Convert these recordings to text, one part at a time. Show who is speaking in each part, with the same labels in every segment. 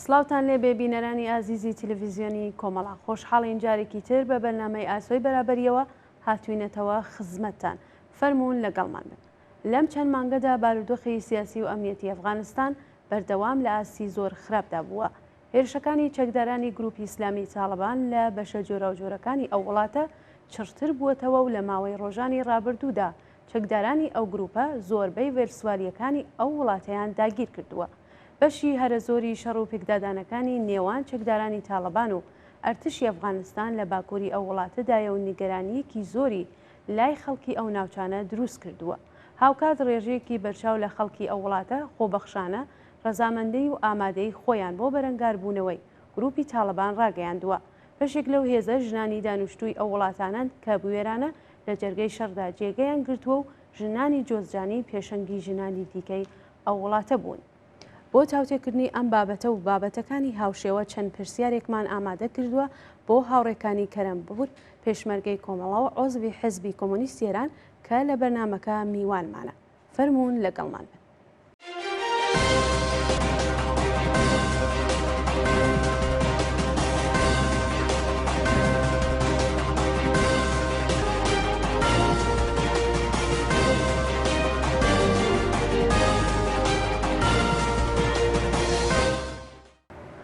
Speaker 1: سلااوتان لێ بێبینەرانی ئازیزی تەلەڤیزیۆنی کۆمەڵا خۆشحاڵین جارێکی تر بە بەرنامەی ئاسۆی بەرابەریەوە هاتووینەتەوە خزمەتتان فەرموون لەگەڵمان بن. لەم چەند مانگەدا بارودۆخی سیاسی و ئەمنیەتی ئەفغانستان بەردەوام لە ئاسی زۆر خراپدا بووە. هێرشەکانی چەکدارانی گروپی ئیسلامی تاڵبان لە بەشە جۆرە و جۆرەکانی ئەو وڵاتە چڕتر بووەتەوە و لە ماوەی ڕۆژانی ڕابردوودا چەکدارانی ئەو گروپە زۆربەی وێرسواریەکانی ئەو وڵاتەیان داگیر کردووە. بەشی هەرە زۆری شەڕ و پێکدادانەکانی نێوان چەکدارانی تاڵبان و ئەرتشی ئەفغانستان لە باکووری ئەو وڵاتەدایە و نیگەرانیەکی زۆری لای خەڵکی ئەو ناوچانە دروست کردووە. هاوکات ڕێژەیەکی بەرچاو لە خەڵکی ئەو وڵاتە خۆبەخشانە ڕەزامەندەی و ئامادەی خۆیان بۆ بەرەنگاربوونەوەی گروپی تاڵبان ڕاگەیاندووە. بەشێک لەو هێزە ژنانی دانوشتووی ئەو وڵاتانان کە بوێرانە لە جەرگەی شەڕدا جێگەیان گرتووە و ژنانی جۆزجانی پێشەنگی ژنانی دیکەی ئەو وڵاتە بوون. بۆ چاوتێکردنی ئەم بابەتە و بابەتەکانی هاوشێوە چەند پرسیارێکمان ئامادە کردووە بۆ هاوڕێکانی کەرەم ببوون پێشمەرگەی کۆمەڵەوە عۆزوی حیزبی کۆمۆنیستی ئێران کە لە بەرنامەکە میوانمانە. فەرموون لەگەڵمان بن.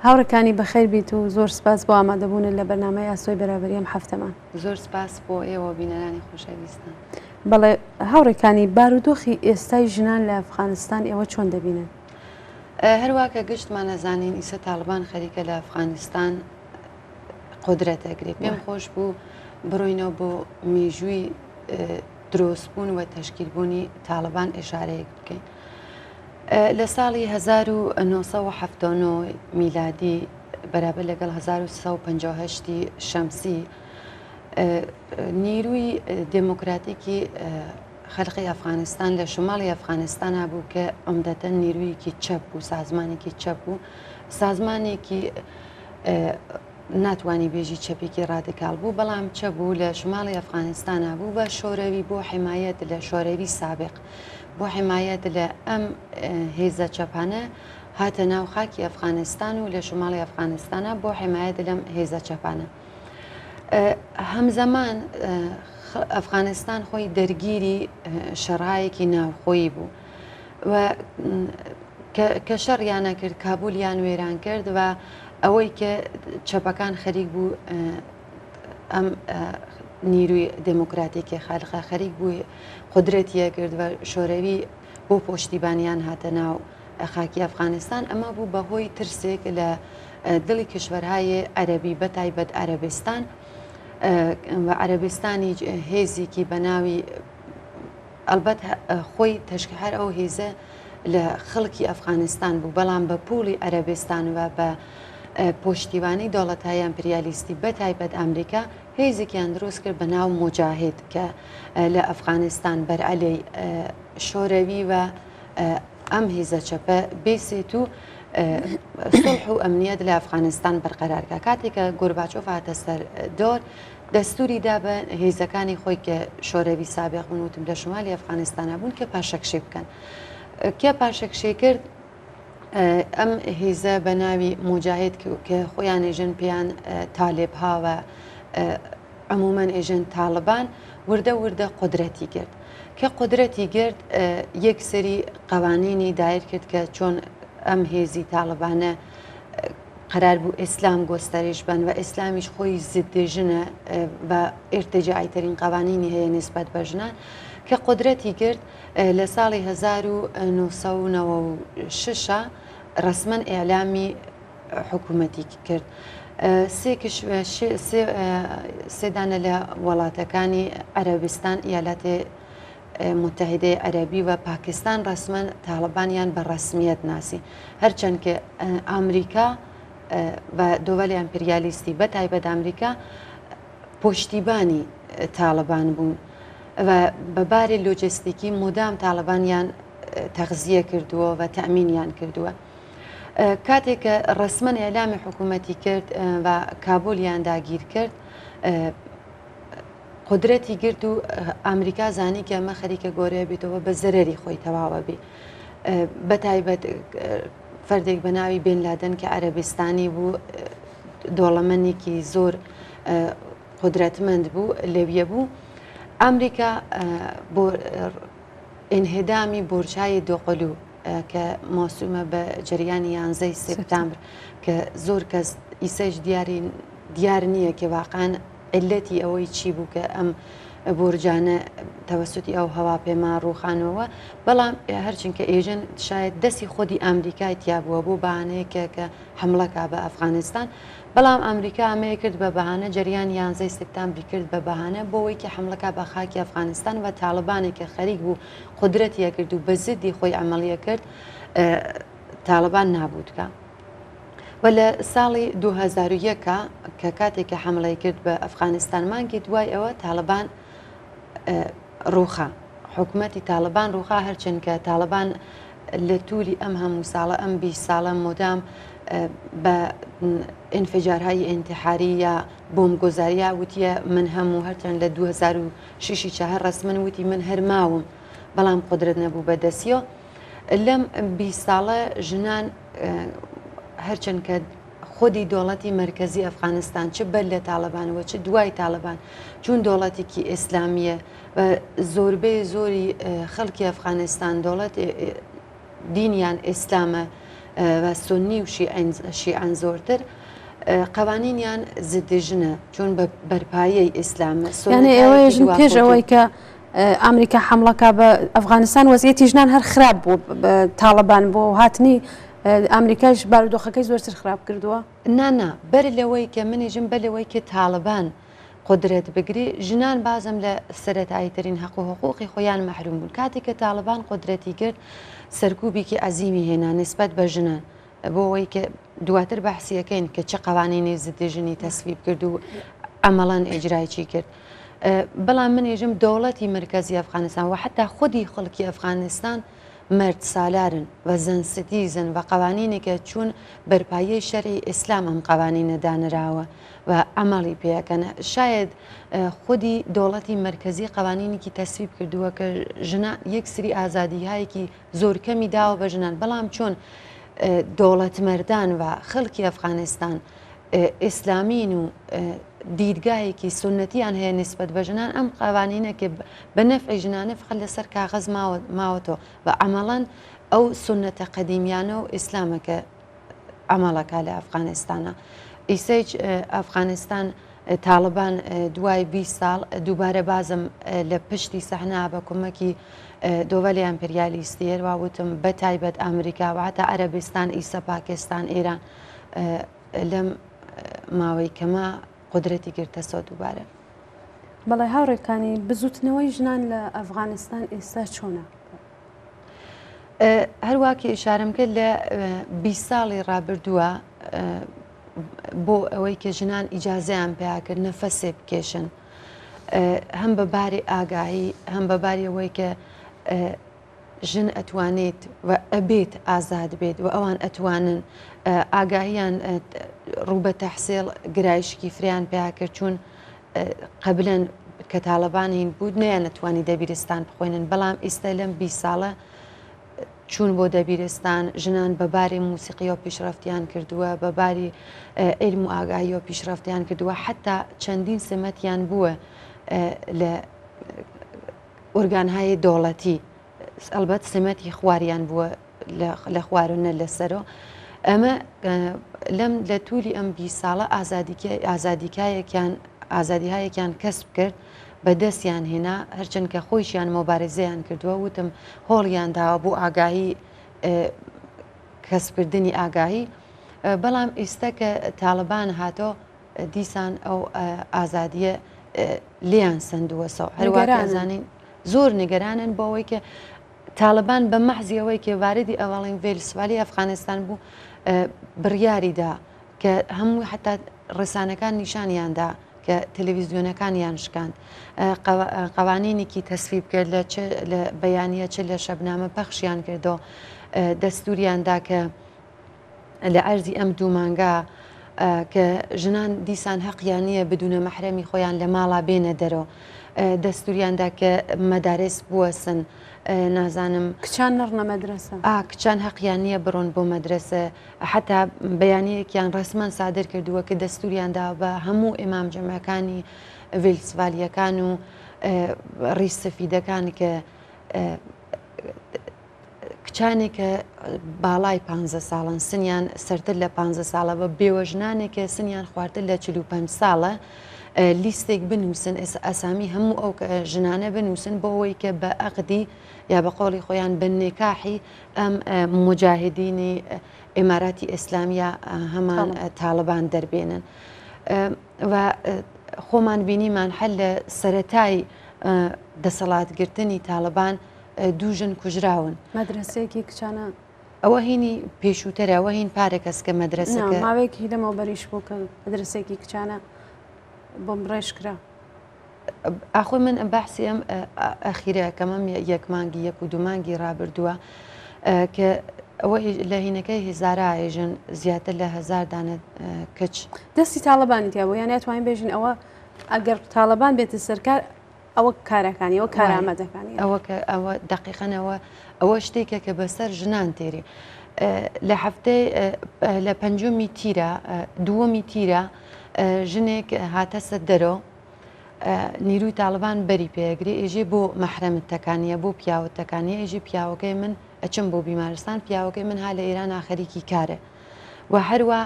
Speaker 1: هاوڕەکانی بەخێر بیت و زۆر سپاس بۆ ئامادەبوون لە بەرنامەی ئاسۆی بەرابەری ئەم هەفتەمان.
Speaker 2: زۆر سپاس بۆ ئێوە بینەرانی خۆشەویستان.
Speaker 1: بەڵێ هاوڕێکانی بارودۆخی ئێستای ژنان لە ئەفغانستان ئێوە چۆن دەبینن؟
Speaker 2: هەروواکە گشتمان نەزانین ئیسە تاڵبان خەریکە لە ئەفغانستان قودرەتەگرێت. پێم خۆش بوو بڕۆینەوە بۆ مێژووی دروستبوون و تەشکیلبوونی تاڵبان ئێشارەیەک بکەین. لە ساڵی 1970 میلادی بەرابەر لەگەڵ 1950 شەمسی نیروی دموکراتیکی خەلقی ئەفغانستان لە شماڵی ئەفغانستان بوو کە عومدەتەن نیرویەکی چەپ بوو، سازمانێکی چەپ بوو، سازمانێکی ناتوانی بێژی چەپێکی ڕادیکاڵ بوو، بەڵام چەپ بوو لە شماڵی ئەفغانستانە بوو بە شۆرەوی بۆ حمایەت لە شۆرەوی سابق بۆ حمایەت لە ئەم هێزە چەپانە هاتە ناو خاکی ئەفغانستان و لە شماڵی ئەفغانستانە بۆ حمایەت لەم هێزە چەپانە. هەمزەمان ئەفغانستان خۆی دەرگیری شەڕایەکی ناوخۆیی بوو و کە شەڕیانە کرد کابولیان وێران کرد و ئەوەی کە چەپەکان خەریک بوو ئەم نیروی دموکراتیکی خەلقە خەریک بووی قودرەتیە کرد و شۆرەوی بۆ پۆشتیبانیان هاتە ناو خاکی ئەفغانستان. ئەمە بوو بەهۆی ترسێک لە دڵی کشوەرهای عەرەبی بەتایبەت عەرەبستان و عەرەبستانی هێزێکی بە ناوی ئەلبەت خۆی هەر ئەو هێزە لە خەڵکی ئەفغانستان بوو، بەڵام بە پوڵی عەرەبستان و بە پۆشتیوانی دەوڵەتهای ئەمپریالیستی بەتایبەت ئەمریکا هێزێکیان دروست کرد بە ناو موجاهید کە لە ئەفغانستان بەرعەلەی شۆرەوی و ئەم هێزە چەپە بێسێت و سڵح و ئەمنیەت لە ئەفغانستان بەرقەرارکە. کاتێککە گۆرباچۆف هاتە سەر دۆر دەستوری دا بە هێزەکانی خۆی کە شۆرەوی سابق بوون وتم لە شمالی ئەفغانستانە بوون کە پاشەکشێ بکەن. کێ پاشەکشێ کرد؟ ئەم هێزە بە ناوی موجاهید کە خۆیان ئێژن پێیان تالێبها و عمومەن ئێژن تاڵبان وردە وردە قودرەتی کرد. کە قودرەتی گرت یەک سەری قەوانینی دایر کرد کە چۆن ئەم هێزی تاڵبانە قەرار بوو ئیسلام گۆستەرێش بن و ئیسلامیش خۆی زدێژنە و ئێرتەجاعیترین قەوانینی هەیە نسبەت بە ژنان. کە قودرەتی کرد لە ساڵی 1996 ڕسمەن ئێعلامی حکوومەتی کرد. سێدانە لە وڵاتەکانی عەرەبستان، ئیالەتی متحیدەی عەرەبی و پاکستان ڕسمەن تاڵبانیان بە ڕسمیەت ناسی، هەرچەند کە ئەمریکا و دۆوەلی ئەمپریالیستی بەتایبەت ئەمریکا پۆشتیبانی تاڵبان بوون و بەبارەی لۆجستیکی مودام تاڵبانیان تەغزیە کردووە و تەمینیان کردووە. کاتێک کە ڕسمەن ئێعلامی حکوومەتی کرد و کابولیان داگیر کرد، قودرەتی گرت و ئەمریکا زانی کە ئەمە خەریکە گۆرەیە بیتەوە بە زەرەری خۆی تەواوە بێ. بەتایبەت فەردێک بە ناوی بێن لادەن کە عەرەبستانی بوو دۆڵەمەندێکی زۆر قودرەتمەند بوو لەویە بوو ئەمریکا بۆ ئینهێدامی بورجای دۆقەلو کە مۆسومە بە جریانی 11 سپتامبر کە زۆر کەس ئیسەش دیار نییە کە واقعان علەتی ئەوەی چی بوو کە ئەم بورجانە تەوەسوتی ئەو هەواپێما ڕووخانەوە بەڵام هەرچینکە ئێژن شاید دەستی خۆی ئەمریکای تیابووە بۆ بەهانەیەکە کە حملەکە بە ئەفغانستان بەڵام ئەمریکا ئەمەیە کرد بە بەهانە جریان 11 سپتامبری کرد بە بەهانە بۆەوەی کە حملەکە بە خاکی ئەفغانستان و تاالبانێکە خەریک بوو قدرەتیە کرد و بە زدی خۆی ئەمەلیە کرد تاالبان نابووتکە. و لە ساڵی 2001 کە کاتێککە حملەی کرد بە ئەفغانستان مانگی دوای ئەوە تاالبان ڕووخە حکوومەتی تاالبان ڕووخا هەرچەند کە تاالبان لە تووری ئەم هەموو ساڵە ئەم 20 ساڵە مۆدام بە ئینفجارهایی ئینتحاری یا بۆمگۆزاریە وتیە من هەموو هەرچەند لە 2006 چهار ڕسمن وتی من هەرماوم بەڵام قدرت نەبوو بەدەستیەوە لەم 20 ساڵە ژنان هەرچەند کە خۆی دۆڵەتی مرکزی ئەفغانستان چ بەر لە تاالبانەوە چ دوای تاالبان چون دۆڵەتێکی ئیسلامیە زۆربەی زۆری خەڵکی ئەفغانستان دۆڵەت دینیان ئیسلامە و سنی و شیعان زۆرتر قوانینیان زدژنە چون بە بەرپایەی ئیسلامە
Speaker 1: یعنی ئێوەژن پێش ئەوەی کە ئەمریکا حملەکە بە ئەفغانستان وەزیەتی ژنان هەر خراپ بوو تاالبان بۆ هاتنی ئەمریکاش بارودۆخەکەی زۆرتر خراپ کردووە
Speaker 2: نانا بەر لەوەی کە منیژم بە لەوەی کە تاالبان قدرێت بگری ژنان بازم لە سەرەتاییترین حەق و حقوقی خۆیان مەحروم بوون کاتێک کە تاالبان قدرەتی کرد سەرکوبێکی عەزیمی هێنا نسبەت بە ژنان بۆ ئەوەی کە دواتر بەحسیەکەین کە چه قوانینی زدژنی تەسویب کرد و ئەمەڵەن ئیجرایکی کرد بەڵام منێژم دەوڵەتی مرکزی ئەفغانستان و حتا خودی خەڵکی ئەفغانستان مرد سالارن و زن ستیزن و قوانینێکە چوون بەرپایەی شەرعی ئیسلام ئەم قوانینە دانراوە و ئەمەڵی پێەکەنە شاید خودی دۆڵەتی مرکزی قوانینێکی تەسویب کردووە کە ژنە یەک سری ئازادیهایەکی زۆر کەمی داوە بە ژنان بەڵام چۆن دۆڵەت مەردان و خەڵکی ئەفغانستان ئیسلامین و دیدگایەکی سنەتیان هەیە نسبەت بە ژنان ئەم قوانینەکە بە نەفعی ژنانە فقط لەسەر کاغەز ماوەتەوە و ئەمەڵەن ئەو سنەتە قەدیمیانە و ئیسلامەکە ئەمەڵەکە لە ئەفغانستانە ئیسەیج ئەفغانستان تاالبان دوای 20 ساڵ دووبارە بازم لە پشتی سەحنا بە کۆمەکی دۆڤەلی ئەمپریالیستیە واوتم بە تایبەت ئەمریکا و هەتا عەرەبستان ئیسە پاکستان ئێران لەم ماوەی کەمە قدرەتی گرتەسەوە دووبارە
Speaker 1: بەڵێ هاوڕێکانی بزوتنەوەی ژنان لە ئەفغانستان ئێستا چۆنە؟
Speaker 2: هەروواکە ئشارەم کرد لە 20 ساڵی ڕابردووە بۆ ئەوەی کە ژنان ئیجازەیان پێیاکرد نەفەسێ بکێشن هەم بەباری ئاگاهی هەم بەباری ئەوەی کە ژن ئەتوانێت و ئەبێت ئازاد بێت و ئەوان ئەتوانن ئاگاهیان ڕوو بە تەحسیل گرایشکی فریان پێیاکرد چوون قبلەن کە تاالبانین بود نیان نەتوانی دەبیرستان بخۆێنن بەڵام ئێستا لەم 20 ساڵە چوون بۆ دەبیرستان ژنان بەباری موسیقی و پیشرەفتیان کردووە بەباری علم و ئاگاهی و پیشرەفتیان کردووە حتا چەندین سمەتیان بووە لە ئۆرگانهای دۆڵەتی ئەلبەت سمەتی خواریان بووە لە خوارونە لەسەرەوە ئەمە لەم لە تووری ئەم 20 ساڵە ئازادیهایەکیان کەسب کرد بە دەستیان هێنا هەرچەند کە خۆیشیان مۆبارزەیان کردووە وتم هۆڵیان داوە بۆ ئاگاهی کەسبکردنی ئاگاهی بەڵام ئێستا کە تاالبان هاتۆ دیسان ئەو ئازادیە لیان سندووە سەو هەروواکەزانین زۆر نیگەرانن بۆەوەی کە تاالبان بە مەحزیەوەی کە واردی ئەوڵین ڤێلسوالی ئەفغانستان بوو بڕیاریدا کە هەموو حتا ڕێسانەکان نیشانیاندا کە تەلەڤیزیۆنەکانیان شکاند قوانینێکی تەسویب کرد لە بەیانیە چ لە شەبنامە پەخشیان کردەوە دەستوریاندا کە لە ئەرزی ئەم دوو مانگا کە ژنان دیسان حەقیان نییە بدونە مەحرەمی خۆیان لە ماڵا بێنە دەرەوە دەستوریاندا کە مەدارس بوەسن نازانم
Speaker 1: کچان نەڕنە مەدرسە
Speaker 2: کچان حەقیان نییە بڕۆن بۆ مەدرسە حتا بەیانەیەکیان ڕسمان سادر کردووە کە دەستوریاندا بە هەموو ئێمام جەمەکانی ڤێلسڤالیەکان و ڕیسەفیدەکان کە کچانێک کە باڵای 15 ساڵن سنیان سەرتر لە 15 ساڵە بە بێوەژنانێکە سنیان خواردتر لە 45 ساڵە لیستێک بنووسن ئەسامی هەموو ئەو ژنانە بنووسن بۆەوەی کە بە ئەقدی یا بە قۆڵی خۆیان بنێکاحی ئەم مجاهدینی ئێماراتی ئیسلامیە هەمان تاالبان دەربێنن و خۆمان بینیمان هەل لە سەرەتای دەسەڵاتگرتنی تاالبان دووژن کوژراون
Speaker 1: مەدرسەیەکی کچانە
Speaker 2: ئەوە هینی پێشووتەرە ئەوە هین پارە کەس کە مەدرسەکە
Speaker 1: ماوەیەکی لەمەوە بەریش بوو کە مەدرسێکی کچانە بۆم ڕێژکرا
Speaker 2: ئاخۆی من بەحسی ئەم ئەخیرە کەمەم یەک مانگی یەک و دومانگی ڕابردووە کە ئەوە لە هینەکەی هزارایژن زیاتر لە 1000 دانە کچ
Speaker 1: دەستی تاالبانی تیا بۆ یانێت توانین بێژین ئەوە ئەگەر تاالبان بێتە سەرکار ئەوە کارەکانی ئەوە کارامەدەکانی
Speaker 2: ئەوە دقیقەنەوە ئەوە شتێکە کە بەسەر ژنان تێری لە هەفتەی لە پەنجمی تیرە دووەمی تیرە ژنێک هاتە سەر دەرۆ نیروی تاالبان بەری پێگری ئێژێ بۆ مەحرەمتەکانیە بۆ پیاوەتەکانی ئێژی پیاوەکەی من ئەچم بۆ بیمارستان پیاوەکەی من ها لە ئێران ئاخەریکی کارە و هەروە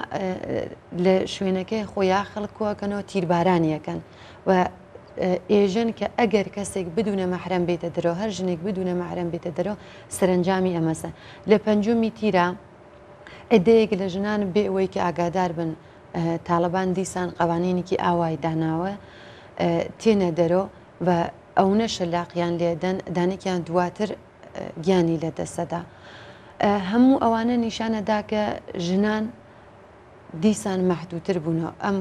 Speaker 2: لە شوێنەکەی خۆیان خەڵکووەکەنەوە تیربارانیەکەن و ئێژن کە ئەگەر کەسێک بدونە مەحرەم بێتە دەرەوە هەر ژنێک بدونە مەحرەم بێتە دەرەوە سەرنجامی ئەمەسە لە پەنجمی تیرە ئەدەیەک لە ژنان بێ ئەوەی کە ئاگادار بن تاالبان دیسان قوانینێکی ئاوای داناوە تێنە دەرۆ و ئەو نەشە لاقییان لێدەن دانێکیان دواتر گیانی لە دەسەدا هەموو ئەوانە نیشانەدا کە ژنان دیسان مەحدووتر بوونەوە ئەم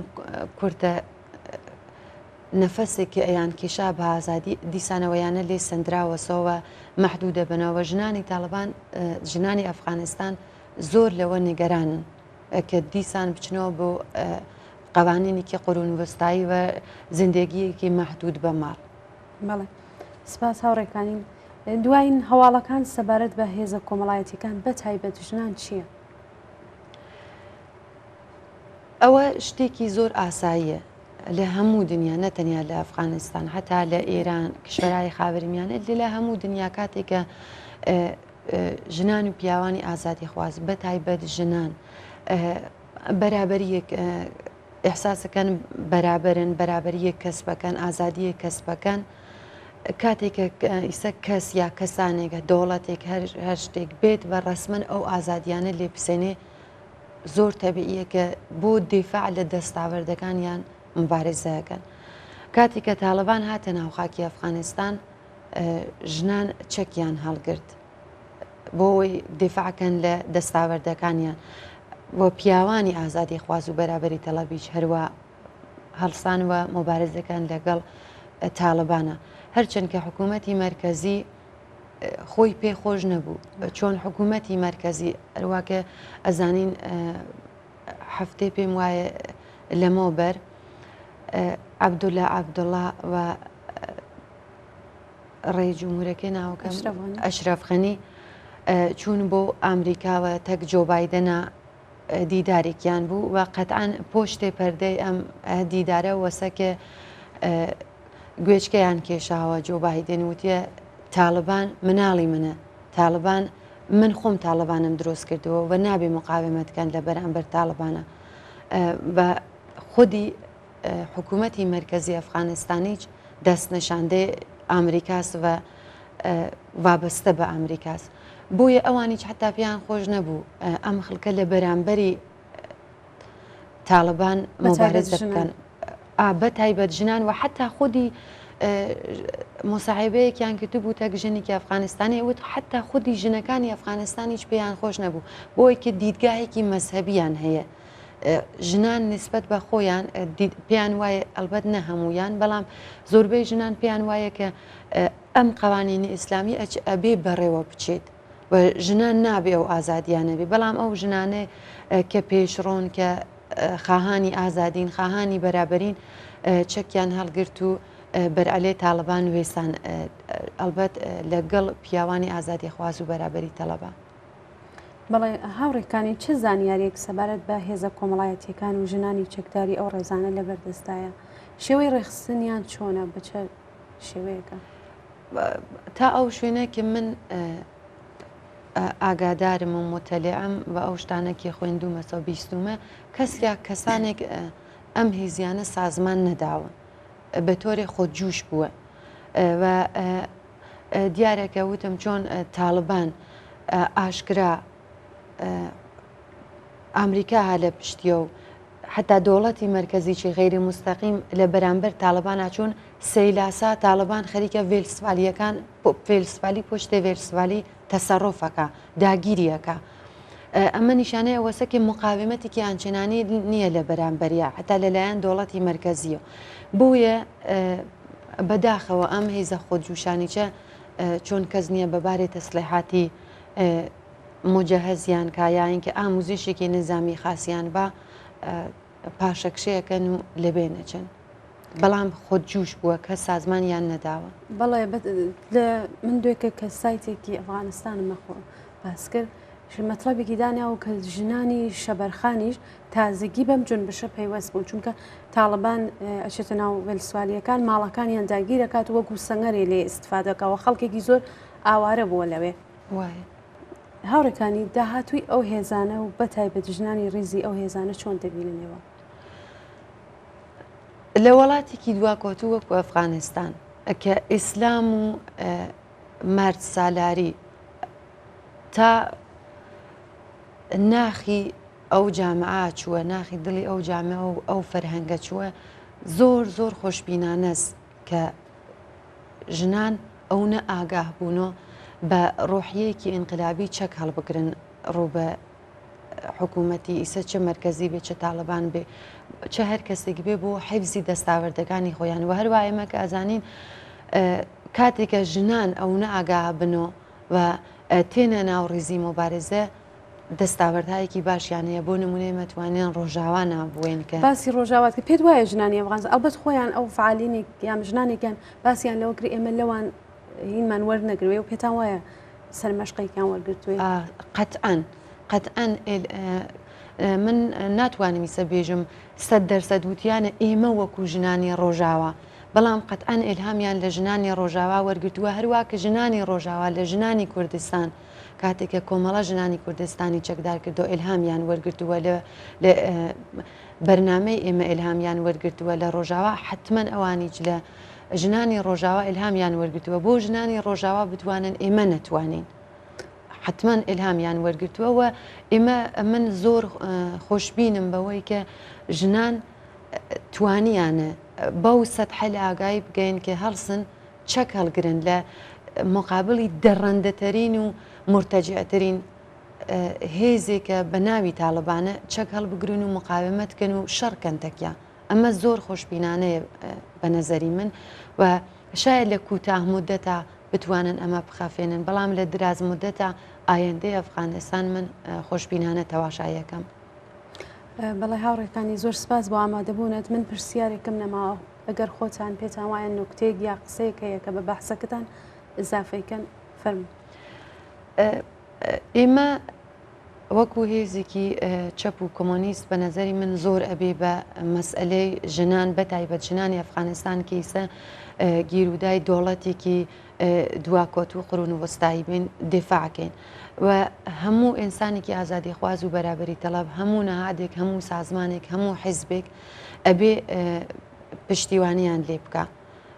Speaker 2: کورتە نەفەسێکی ئەیان کێشا بە ئازادی دیسانەوەیانە لێ سندراوەسەوە مەحدودە بنەوە ژنانی تاالبان ژنانی ئەفغانستان زۆر لەوە نیگەرانن کە دیسان بچنەوە بۆ قوانینێکی قڕون وەستایی و زندگیەکی مەحدود بە ماڵ
Speaker 1: بەڵێ سپاس هاوڕێکانی دوایین هەواڵەکان سەبارەت بە هێزە کۆمەڵایەتیەکان بە تایبەت ژنان چییە؟
Speaker 2: ئەوە شتێکی زۆر ئاساییە لە هەموو دنیا نەتەنیا لە ئەفغانستان هەتا لە ئێران کشوەرای خاوەرمیانە لە هەموو دنیا کاتێکە ژنان و پیاوانی ئازادی خواز بە تایبەت ژنان بەرابەریەک ئێحساسەکەن بەرابەرن بەرابەریەک کەس بەکەن ئازادیە کەس بەکەن کاتێکە ئیسە کەس یا کەسانێکە دەوڵەتێک هەر شتێک بێت بە ڕسمەن ئەو ئازادیانە لێ بسێنێ زۆر تەبیعیە کە بۆ دیفاع لە دەستاوەردەکانیان مبارزەکەن کاتی کە تاالبان هاتە ناوخاکی ئەفغانستان ژنان چەکیان هەڵگرت بۆی دیفاعکەن لە دەستاوەردەکانیان بۆ پیاوانی ئازادی خواز و بەرابەری تەڵەبیج هەروە هەڵسانوە مبارزەکان لەگەڵ تاالبانە هەرچەند کە حکوومەتی مەرکەزی خۆی پێخۆش نەبوو چۆن حکوومەتی مەرکەزی ئەرواکە ئەزانین هەفتەی پێم وایە لەمەوبەر عەبدوڵا عەبدوڵا و ڕێی جمهورەکەی ناوەکەم ئەشرەف غەنی چوون بۆ ئامریکاوە تەک جۆ بایدەنە دیدارێکیان بوو و قەتعاً پۆشتێ پەردەی ئەم دیدارە وەسەکە گوێچکەیان کێشاوە جۆ بایدن وتیە تاالبان مناڵی منە تاالبان من خۆم تاالبانم دروست کردەوە و نابێ مقاومەتکەن لە بەرامبەر تاالبانە بە خودی حکوومەتی مەرکەزی ئەفغانستانیش دەست نیشاندەی ئامریکاس و وابەستە بە ئەمریکاس بۆیە ئەوانیش حتا پێیان خۆش نەبوو ئەم خەڵکە لە بەرامبەری تاالبان مبارز دەکەن بە تایبەت ژنان و حتا خودی مصاحبەیەکیان کردبوو تەک ژنێکی ئەفغانستانی وت حتا خودی ژنەکانی ئەفغانستانیش پێیان خۆش نەبوو بۆی کە دیدگایەکی مەزهەبیان هەیە ژنان نسبەت بە خۆیان پێیان وایە ئەلبەت نە هەمویان بەڵام زۆربەی ژنان پێیان وایە کە ئەم قوانینی ئیسلامی ئەبێ بەڕێوە بچێت و ژنان نابێ ئەو ئازادیانەبێ بەڵام ئەو ژنانێ کە پێشڕۆن کە خاهانی ئازادین خاهانی بەرابەرین چەکیان هەڵگرت و بەرعەلێ تاالبان وێسان ئەلبەت لەگەڵ پیاوانی ئازادی خواز و بەرابەری تەلەبە.
Speaker 1: بەڵێ هاوڕێکانی چه زانیاریەک سەبارەت بە هێزە کۆمەڵایەتیەکان و ژنانی چەکداری ئەو ڕێزانە لەبەردەستایە شێوەی ڕێخستنیان چۆنە بچە شێوەیەەکە
Speaker 2: تا ئەو شوێنێکی من ئاگادارم و متەلێعم بە ئەو شتانێکی خوێندومەسەوە بیستومە کەسانێک ئەم هیزیانە سازمان نەداوە بە تۆرێ خۆجووش بووە و دیارێکە وتم چۆن تاالبان ئاشکرا ئەمریکا ها لە پشتیە و حتا دەوڵەتی مرکزیی غیری مستەقیم لە بەرامبەر تاالبان چۆن سەیلاسا تاالبان خەریکە ڤێلسفالیەکان ڤێلسفالی پشتێ ڤێلسفالی تەسەڕۆفەکە داگیریەکە ئەمە نیشانەیە وەسەکی مقاومەتێکی ئاچێنانی نییە لە بەرامبەریە حتا لەلایەن دەوڵەتی مرکزیە بۆیە بەداخەوە ئەم هێزە خۆجووشانیچە چۆن کەس نییە بەبارەی تەسلیحاتی مجهزیان کایانکە ئاموزشێکی نظامی خاسییان بە پاشەکشەیەکەن و لەبێنەچن بەڵام خۆجووش بووە کە سازمانیان نەداوە.
Speaker 1: بەڵێ من دوێکە کە سایتێکی ئەفغانستانمەخۆ باس کرد مەطلبێکی دانیا و کە ژنانی شەبەرخانیش تازگی بەم جون بشە پەیوەست بوو چونکە تاالبان ئەچێتە ناو وێلسوالیەکان ماڵەکانیان داگیرەکات وەکو سەنگەرێ لێ ئیسفادەکەەوە خەڵکێکی زۆر ئاوارە بووە لەوێ
Speaker 2: وایە.
Speaker 1: هاوڕەکانی داهاتووی ئەو هێزانە و بەتایبەت ژنانی ڕیزی ئەو هێزانە چۆن دەبیننەوە
Speaker 2: لە وڵاتێکی دواکۆتوو وەکو ئەفغانستان کە ئیسلام و مرد سالاری تا ناخی ئەو جامعە چووە ناخی دڵی ئەو جامعە و ئەو فەرهەنگە چووە زۆر خۆشببینانەست کە ژنان ئەو نە ئاگاه بوونەوە بە ڕۆحیەکی ئینقلابی چەک هەڵبگرن ڕوو بە حکوومەتی ئیسە چه مرکزی بێ چه تاالبان بێ چه هەر کەسێک بێ بۆ حیفزی دەستاوەردەکانی خۆیان و هەروە ئێمە کە ئازانین کاتێکە ژنان ئەو نە ئاگاه بنەوە و تێنە ناو ڕیزی مۆبارزە دەستاوەردهایەکی باشیانەیە بۆ نمونەی مەتوانێن ڕۆژاوانە بوێن کە
Speaker 1: باسی ڕۆژاوات کە پێت وایە ژنانی ئەفغانستان ئەلبەت خۆیان ئەو فعالینێک یان ژنانێکیان باسییان لەوەکری ئێمە لەوان هینمان وەرنەگرێ و پێتان وایە سەرمەشقێکیان وەرگرتوێ
Speaker 2: قەتعەن من ناتوانم ئیسە بێژم 100% وتیانە ئێمە وەکو ژنانی ڕۆژاوە بەڵام قەتعەن ئێلهامیان لە ژنانی ڕۆژاوا وەرگرتووە هەروە کە ژنانی ڕۆژاوا لە ژنانی کوردستان کاتێکە کۆمەڵە ژنانی کوردستانی چەکدار کردو ئێلهامیان وەرگرتووە لە بەرنامەی ئێمە ئێلهامیان وەرگرتووە لە ڕۆژاوا حتمما ئەوانیش لە ژنانی ڕۆژاوا ئێلهامیان وەرگرتووە بۆ ژنانی ڕۆژاوا بتوانن ئێمە نەتوانین حتمما ئێلهامیان وەرگرتووەوە ئێمە من زۆر خۆشببینم بەوەی کە ژنان توانیانە بەو سەدحە لە ئاگایی بگەین کە هەڵسن چەک هەڵگرن لە مقابلی دەڕەندەتەرین و مرتەجعترین هێزێکە بە ناوی تاالبانە چەک هەڵبگرن و مقاومەتکەن و شەڕکەنتەکیا ئەمە زۆر خۆشببینانەیە بە نەزەری من و شاید لە کوتاه مودەتا بتوانن ئەمە بخافێنن بەڵام لە دراز مودەتا ئایندەی ئەفغانستان من خۆشببینانە تەواشایەکەم.
Speaker 1: بەڵێ هاوڕێکانی زۆر سپاس بۆ ئامادەبوونێت من پرسیارێکم نەماوە ئەگەر خۆتان پێتان وایە نوکتێک یا قسەیەک هەیە کە بە بەحسەکەتان ئزافەیکەن فەرمو.
Speaker 2: ئێمە وەکو هێزێکی چەپ و کۆمۆنیست بە نەزەری من زۆر ئەبێ بە مەسئلەی ژنان بەتایبەت ژنانی ئەفغانستان کەیسە گیرودای دۆڵەتێکی دواکۆت و قڕون و وەستایی بین دفاعکەین و هەموو ئینسانێکی ئازادی خواز و بەرابەری تەڵاب هەموو نەهادێک هەموو سازمانێک هەموو حیزبێک ئەبێ پشتیوانیان لێ بکە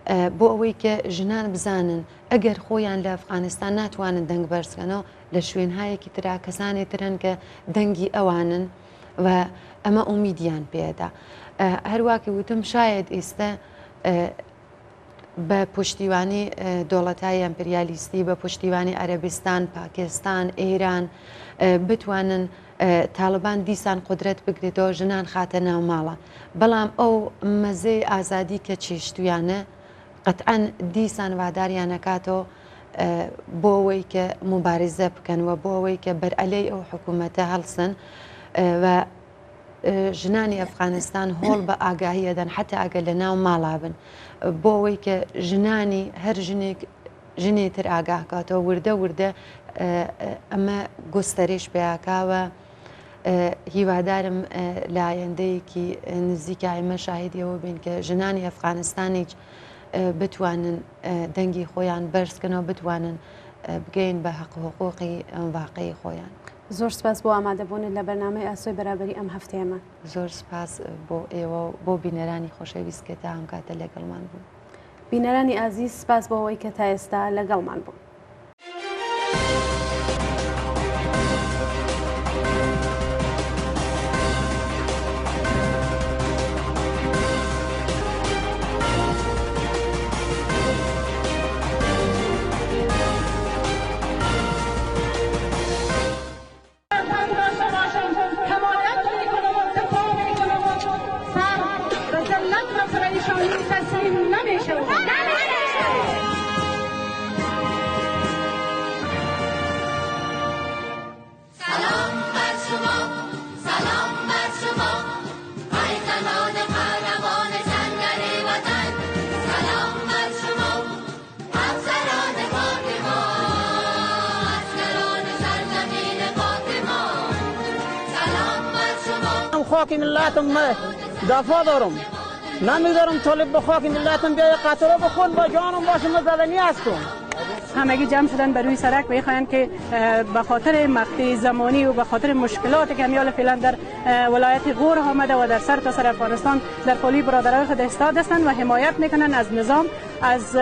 Speaker 2: بۆ ئەوەی کە ژنان بزانن ئەگەر خۆیان لە ئەفغانستان ناتوانن دەنگ بەرزکەنەوە لە شوێنهایەکی ترا کەسانی ترن کە دەنگی ئەوانن و ئەمە ئومیدیان پێدا هەروواکە وتم شاید ئێستا بە پشتیوانی دۆڵەتای ئەمپریالیستی بە پشتیوانی عەرەبستان پاکستان ئێران بتوانن تاالبان دیسان قدرەت بگرێتەوە ژنان خاتە ناو ماڵە بەڵام ئەو مەزەی ئازادی کە چێشتویانە قەتعەن دیسان واداریان نەکاتەوە بۆ ئەوەی کە مبارزە بکەنەوە بۆ ئەوەی کە بەرئەلەی ئەو حکوومەتە هەڵسن و ژنانی ئەفغانستان هۆڵ بە ئاگاهیەدەن حتا ئەگەر لە ناو ماڵا بن بۆ ئەوەی کە ژنانی هەر ژنێتر ئاگاهکاتەوە وردە وردە ئەمە گوستەرێش پیاکاوە. هیوادارم لە ئایندەیەکی نزیکە ئێمە شاهیدیەوە بین کە ژنانی ئەفغانستانیش بتوانن دەنگی خۆیان بەرزکەنەوە بتوانن بگەین بە حەق و حقوقی واقعی خۆیان.
Speaker 1: زۆر سپاس بۆ ئامادەبوونت لە بەرنامەی ئاسۆی بەرابەری ئەم هەفتەیەمە.
Speaker 2: زۆر سپاس بۆ ئێوە بۆ بینەرانی خۆشەویست کە تا ئەم کاتە لەگەڵمان بوون.
Speaker 1: بینەرانی ئازیز سپاس بۆ ئەوەی کە تا ئێستا لەگەڵمان بوون.
Speaker 3: خاک ملتم دفاع دارم، نمیذارم طالب به خاک ملتم بیای قطره بخون با جانم باشم زدنی هستم.
Speaker 4: همگی جمع شدن بر روی سرک و میخواهند که به خاطر مقطع زمانی و به خاطر مشکلاتی که همیال فعلا در ولایت غور آمده و در سر تا سر افغانستان در پالی برادرای خود ایستاد هستند و حمایت میکنند از نظام، از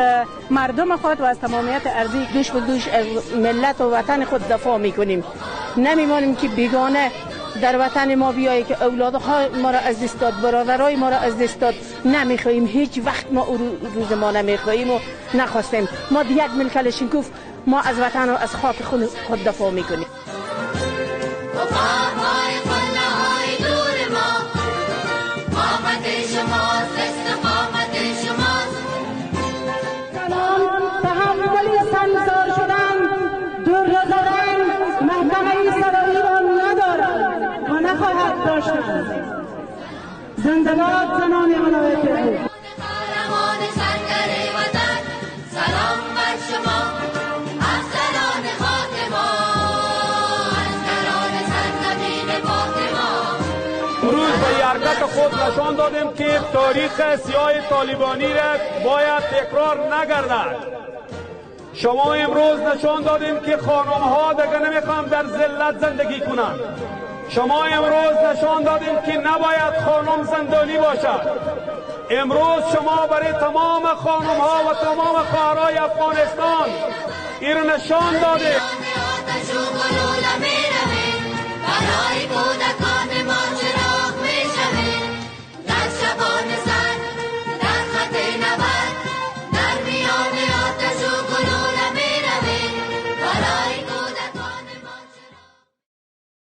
Speaker 4: مردم خود و از تمامیت ارضی.
Speaker 3: دوش به دوش از ملت و وطن خود دفاع میکنیم، نمیمانیم که بیگانه در وطن ما بیایی که اولادها ما را از دست داد، برادرای ما را از دست داد. نمیخواهیم، هیچ وقت ما روز ما نمیخواهیم و نخواستیم. ما یک ملکل شنکوف، ما از وطن و از خاک خود دفاع میکنیم.
Speaker 4: تحول سنگسار شدن، دور زدن، محکمه صلاحی را ندارد و نخواهد داشتن. زنده باد زنان ولایت غور.
Speaker 5: قهرمان سنگر وطن، سلام بر شما افسران خاک ما، اسکران سرزمین پاک ما.
Speaker 6: امروز به حرکت خود نشان دادیم که تاریخ سیاه طالبانی را باید تکرار نگردد. شما امروز نشان دادیم که خانم ها دیگر نمیخوان در ذلت زندگی کنند. شما امروز نشان دادیم که نباید خانم زندانی باشد. امروز شما برای تمام خانم ها و تمام خواهرای افغانستان این نشان دادید.